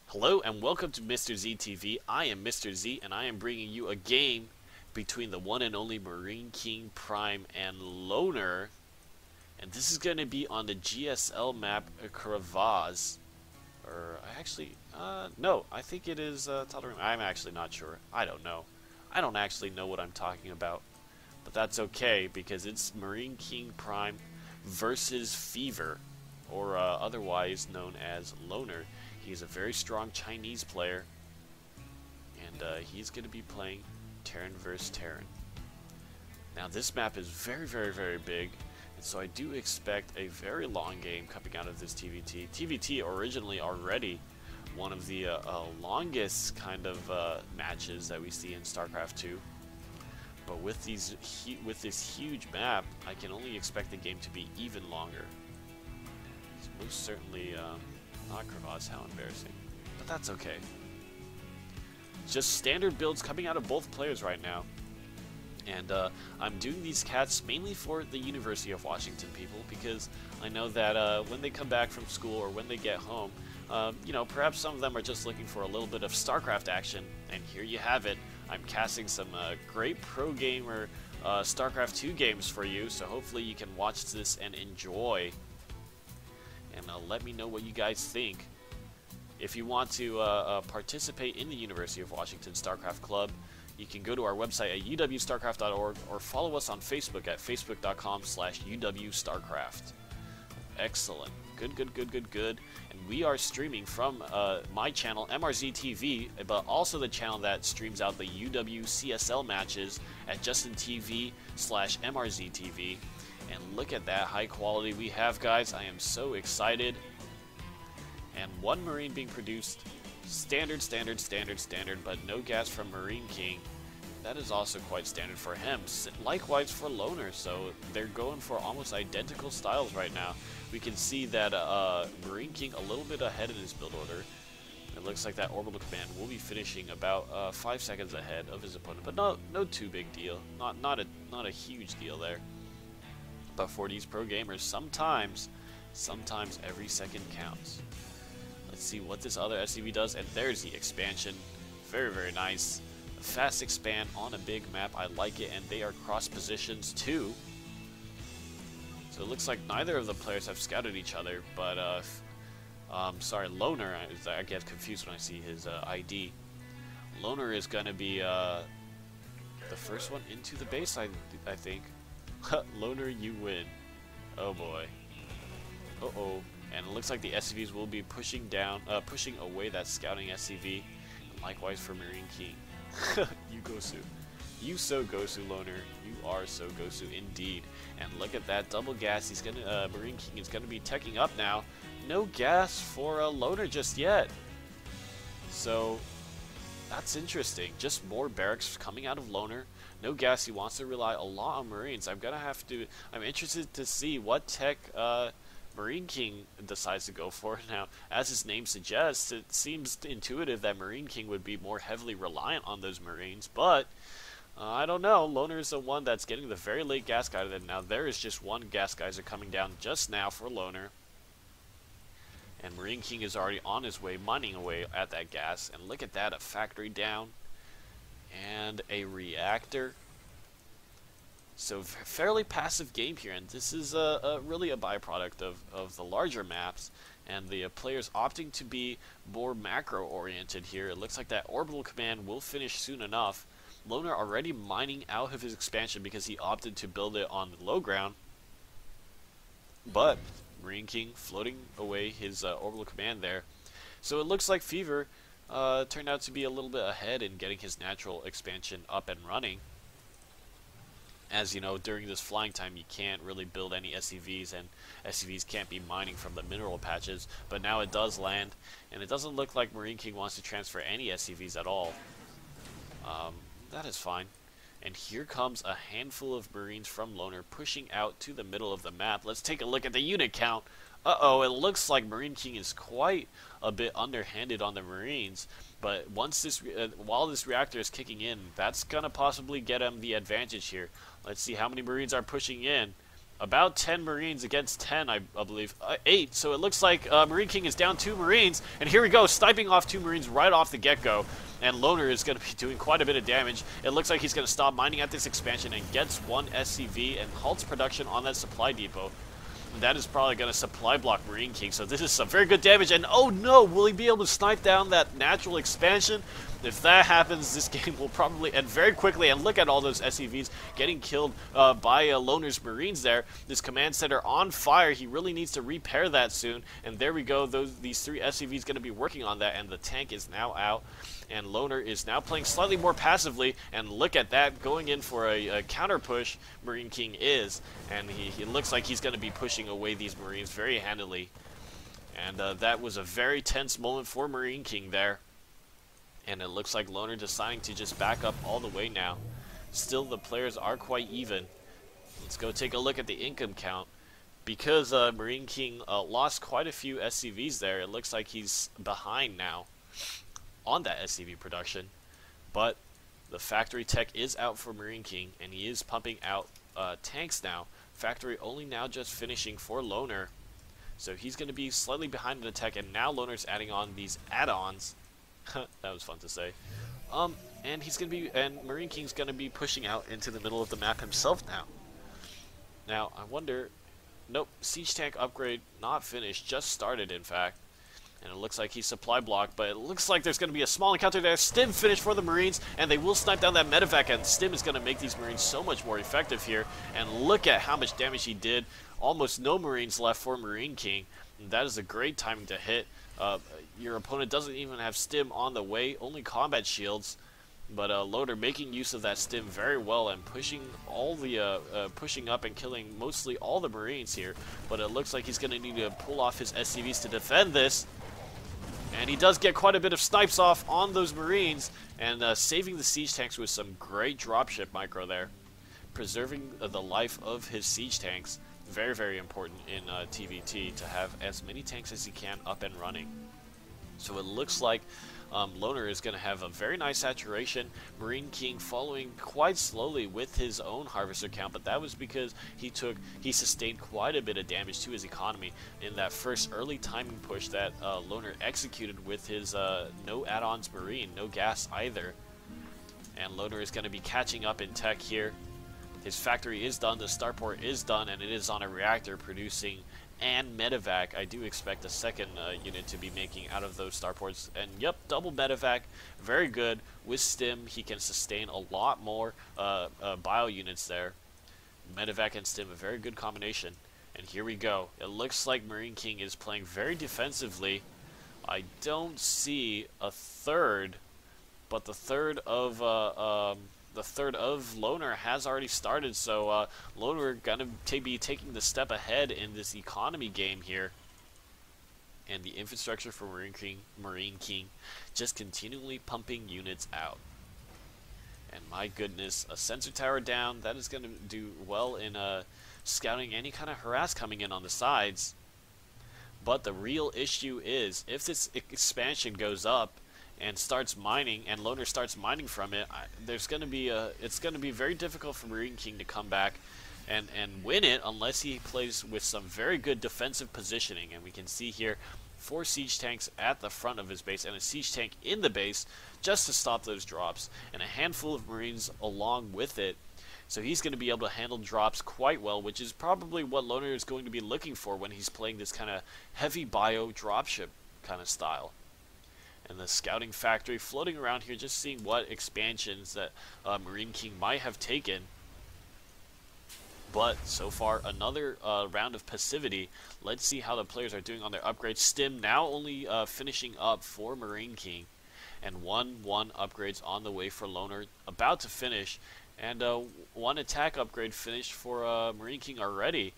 Hello and welcome to mRz TV. I am Mr. Z and I am bringing you a game between the one and only Marineking Prime and Loner. And this is going to be on the GSL map Kravaz. No, I think it is I'm actually not sure. I don't know. I don't actually know what I'm talking about. But that's okay because it's Marineking Prime versus Fever, or otherwise known as Loner. He's a very strong Chinese player, and he's going to be playing Terran vs. Terran. Now this map is very, very, very big, and so I do expect a very long game coming out of this TVT. TVT originally already one of the longest kind of matches that we see in StarCraft 2. But with this huge map, I can only expect the game to be even longer. It's most certainly not Kravaz, how embarrassing. But that's okay. Just standard builds coming out of both players right now. And I'm doing these cats mainly for the University of Washington people, because I know that when they come back from school or when they get home, you know, perhaps some of them are just looking for a little bit of StarCraft action. And here you have it. I'm casting some great pro gamer StarCraft 2 games for you, so hopefully you can watch this and enjoy. And let me know what you guys think. If you want to participate in the University of Washington StarCraft Club, you can go to our website at uwstarcraft.org or follow us on Facebook at facebook.com/uwstarcraft. Excellent. Good, good, good, good, good. And we are streaming from my channel, mRz TV, but also the channel that streams out the UW CSL matches at JustinTV/mRz TV. And look at that high quality we have, guys. I am so excited. And one Marine being produced. Standard, standard, standard, standard, but no gas from Marineking. That is also quite standard for him. Likewise for Loner, so they're going for almost identical styles right now. We can see that Marineking a little bit ahead in his build order. It looks like that orbital command will be finishing about 5 seconds ahead of his opponent, but no too big deal. Not a huge deal there. But for these pro gamers, sometimes every second counts. Let's see what this other SCV does, and there's the expansion. Very, very nice. A fast expand on a big map. I like it, and they are cross positions too. So it looks like neither of the players have scouted each other, but sorry, Loner, I get confused when I see his ID. Loner is going to be the first one into the base, I think. Loner, you win. Oh boy. Uh-oh. And it looks like the SCVs will be pushing away that scouting SCV. And likewise for Marineking. You Gosu. You so Gosu, Loner. You are so Gosu indeed. And look at that double gas. He's gonna Marineking is gonna be teching up now. No gas for Loner just yet. So that's interesting. Just more barracks coming out of Loner. No gas. He wants to rely a lot on Marines. I'm interested to see what tech Marineking decides to go for. Now, as his name suggests, it seems intuitive that Marineking would be more heavily reliant on those Marines, but I don't know. Loner is the one that's getting the very late gas geyser, and now there is just one gas geyser coming down just now for Loner. And Marineking is already on his way, mining away at that gas, and look at that, a factory down, and a reactor. So fairly passive game here, and this is really a byproduct of the larger maps, and the players opting to be more macro-oriented here. It looks like that orbital command will finish soon enough. Loner already mining out of his expansion because he opted to build it on the low ground, but Marineking floating away his orbital command there. So it looks like Fever turned out to be a little bit ahead in getting his natural expansion up and running. As you know, during this flying time, you can't really build any SCVs, and SCVs can't be mining from the mineral patches, but now it does land, and it doesn't look like Marineking wants to transfer any SCVs at all. That is fine. And here comes a handful of Marines from Loner pushing out to the middle of the map. Let's take a look at the unit count. Uh-oh, it looks like Marineking is quite a bit underhanded on the Marines, but once this, while this reactor is kicking in, that's gonna possibly get him the advantage here. Let's see how many Marines are pushing in. about 10 Marines against 10, I believe. 8, so it looks like Marine King is down 2 Marines, and here we go, sniping off 2 Marines right off the get-go, and Loner is going to be doing quite a bit of damage. It looks like he's going to stop mining at this expansion and gets 1 SCV and halts production on that supply depot. And that is probably going to supply block Marine King, so this is some very good damage, and oh no, will he be able to snipe down that natural expansion? If that happens, this game will probably end very quickly, and look at all those SCVs getting killed by Loner's Marines there. This command center on fire. He really needs to repair that soon, and there we go. These 3 SCVs going to be working on that, and the tank is now out, and Loner is now playing slightly more passively, and look at that, going in for a counter push, Marine King is, and he looks like he's going to be pushing away these Marines very handily, and that was a very tense moment for Marine King there. And it looks like Loner deciding to just back up all the way now. Still, the players are quite even. Let's go take a look at the income count. Because Marine King lost quite a few SCVs there, it looks like he's behind now on that SCV production. But the factory tech is out for Marine King, and he is pumping out tanks now. Factory only now just finishing for Loner. So he's going to be slightly behind in the tech, and now Loner's adding on these add-ons. That was fun to say. And he's gonna be, and Marine King's gonna be pushing out into the middle of the map himself now. Now, I wonder, nope, siege tank upgrade not finished, just started in fact. And it looks like he's supply blocked, but it looks like there's gonna be a small encounter there. Stim finished for the Marines, and they will snipe down that medevac, and Stim is gonna make these Marines so much more effective here. And look at how much damage he did. Almost no Marines left for Marine King. And that is a great timing to hit. Your opponent doesn't even have stim on the way, only combat shields, but Loner making use of that stim very well and pushing all the pushing up and killing mostly all the Marines here. But it looks like he's going to need to pull off his SCVs to defend this, and he does get quite a bit of snipes off on those Marines, and saving the siege tanks with some great dropship micro there, preserving the life of his siege tanks. Very, very important in TVT to have as many tanks as he can up and running. So it looks like Loner is going to have a very nice saturation. Marine King following quite slowly with his own harvester count, but that was because he sustained quite a bit of damage to his economy in that first early timing push that Loner executed with his no add-ons Marine, no gas either. And Loner is going to be catching up in tech here. His factory is done, the starport is done, and it is on a reactor producing and medevac. I do expect a second unit to be making out of those starports. And yep, double medevac, very good. With stim, he can sustain a lot more bio units there. Medevac and stim, a very good combination. And here we go. It looks like Marine King is playing very defensively. I don't see a third, but the third of Loner has already started, so Loner gonna be taking the step ahead in this economy game here. And the infrastructure for Marine King just continually pumping units out. And my goodness, a sensor tower down, that is going to do well in scouting any kind of harass coming in on the sides. But the real issue is, if this expansion goes up and starts mining, and Loner starts mining from it, it's going to be very difficult for Marine King to come back and win it unless he plays with some very good defensive positioning. And we can see here 4 siege tanks at the front of his base and a siege tank in the base just to stop those drops, and a handful of Marines along with it. So he's going to be able to handle drops quite well, which is probably what Loner is going to be looking for when he's playing this kind of heavy bio dropship kind of style. And the scouting factory floating around here, just seeing what expansions that Marine King might have taken. But so far, another round of passivity. Let's see how the players are doing on their upgrades. Stim now only finishing up for Marine King, and 1 upgrades on the way for Loner, about to finish, and 1 attack upgrade finished for Marine King already.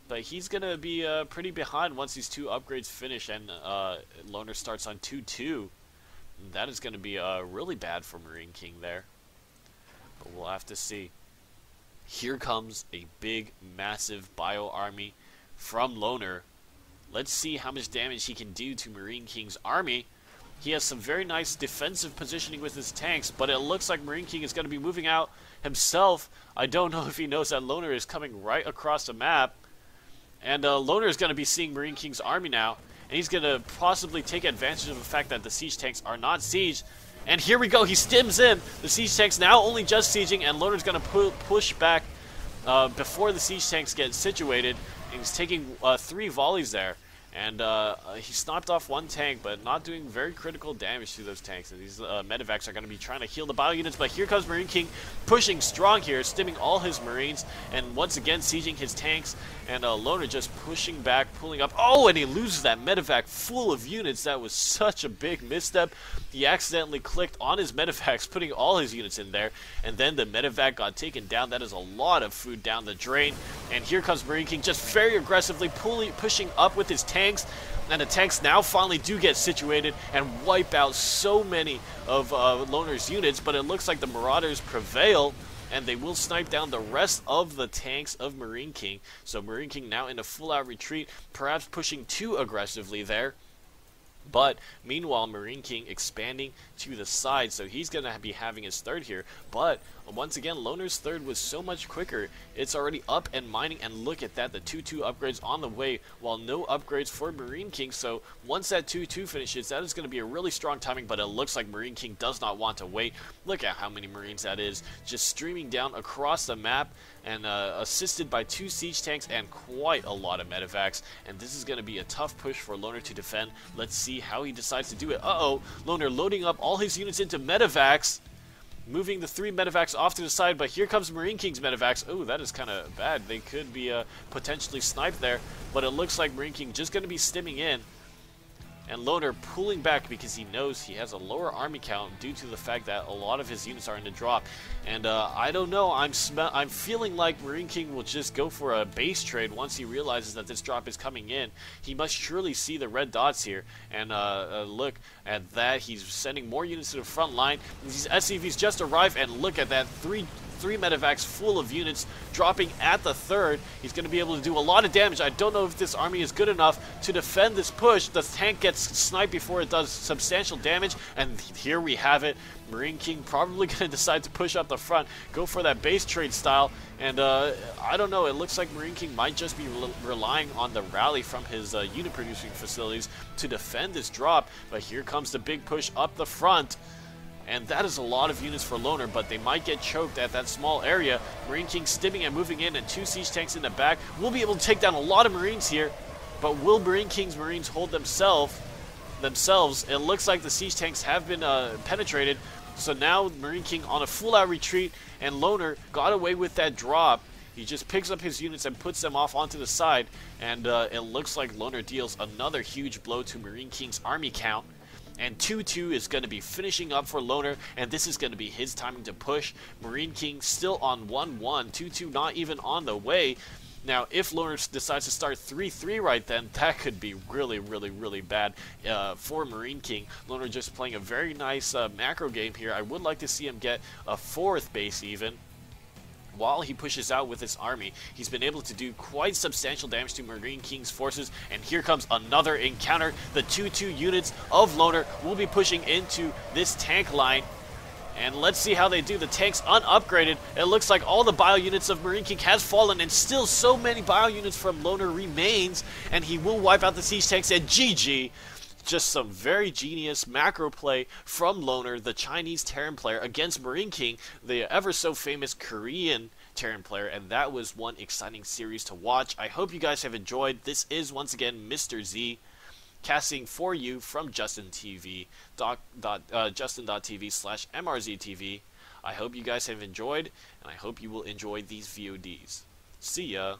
But he's going to be pretty behind once these 2 upgrades finish and Loner starts on 2-2. That is going to be really bad for Marine King there. But we'll have to see. Here comes a big, massive bio army from Loner. Let's see how much damage he can do to Marine King's army. He has some very nice defensive positioning with his tanks, but it looks like Marineking is going to be moving out himself. I don't know if he knows that Loner is coming right across the map. And Loner is going to be seeing Marineking's army now. And he's going to possibly take advantage of the fact that the siege tanks are not sieged. And here we go, he stims in. The siege tanks now only just sieging, and Loner's going to push back before the siege tanks get situated. And he's taking 3 volleys there. And he sniped off 1 tank, but not doing very critical damage to those tanks. And these medevacs are going to be trying to heal the bio units. But here comes Marineking pushing strong here, stimming all his marines, and once again sieging his tanks. And Loner just pushing back, pulling up. Oh, and he loses that medevac full of units. That was such a big misstep. He accidentally clicked on his medevacs, putting all his units in there. And then the medevac got taken down. That is a lot of food down the drain. And here comes Marineking just very aggressively pushing up with his tanks. And the tanks now finally do get situated and wipe out so many of Loner's units. But it looks like the Marauders prevail. And they will snipe down the rest of the tanks of Marineking. So Marineking now in a full-out retreat, perhaps pushing too aggressively there. But meanwhile, Marineking expanding to the side, so he's going to be having his third here. But once again, Loner's third was so much quicker. It's already up and mining, and look at that, the 2-2 upgrades on the way, while no upgrades for Marineking. So once that 2-2 finishes, that is going to be a really strong timing, but it looks like Marineking does not want to wait. Look at how many Marines that is, just streaming down across the map, and assisted by 2 siege tanks and quite a lot of medevacs. And this is going to be a tough push for Loner to defend. Let's see how he decides to do it. Uh-oh, Loner loading up all his units into medevacs, moving the 3 medevacs off to the side, but here comes Marineking's medevacs. Oh, that is kind of bad. They could be potentially sniped there, but it looks like Marineking just going to be stimming in. And Loner pulling back because he knows he has a lower army count due to the fact that a lot of his units are in the drop. And I don't know, I'm feeling like Marineking will just go for a base trade once he realizes that this drop is coming in. He must surely see the red dots here. And look at that, he's sending more units to the front line. These SCVs just arrived, and look at that, three medevacs full of units dropping at the third. He's going to be able to do a lot of damage. I don't know if this army is good enough to defend this push. The tank gets sniped before it does substantial damage, and here we have it. Marineking probably going to decide to push up the front, go for that base trade style, and I don't know, it looks like Marineking might just be relying on the rally from his unit producing facilities to defend this drop, but here comes the big push up the front. And that is a lot of units for Loner, but they might get choked at that small area. Marineking stimming and moving in, and 2 siege tanks in the back. We'll be able to take down a lot of Marines here, but will Marineking's Marines hold themselves? It looks like the siege tanks have been penetrated, so now Marineking on a full-out retreat, and Loner got away with that drop. He just picks up his units and puts them off onto the side, and it looks like Loner deals another huge blow to Marineking's army count. And 2-2 is going to be finishing up for Loner, and this is going to be his timing to push. Marineking still on 1-1, 2-2 not even on the way. Now, if Loner decides to start 3-3 right then, that could be really, really, really bad for Marineking. Loner just playing a very nice macro game here. I would like to see him get a 4th base even. While he pushes out with his army, he's been able to do quite substantial damage to Marineking's forces, and here comes another encounter. The 2-2 units of Loner will be pushing into this tank line, and let's see how they do. The tank's unupgraded. It looks like all the bio units of Marineking has fallen, and still so many bio units from Loner remains, and he will wipe out the siege tanks, and GG. Just some very genius macro play from Loner, the Chinese Terran player, against Marineking, the ever so famous Korean Terran player, and that was one exciting series to watch. I hope you guys have enjoyed. This is once again Mr. Z, casting for you from justin.tv/mrztv. I hope you guys have enjoyed, and I hope you will enjoy these VODs. See ya!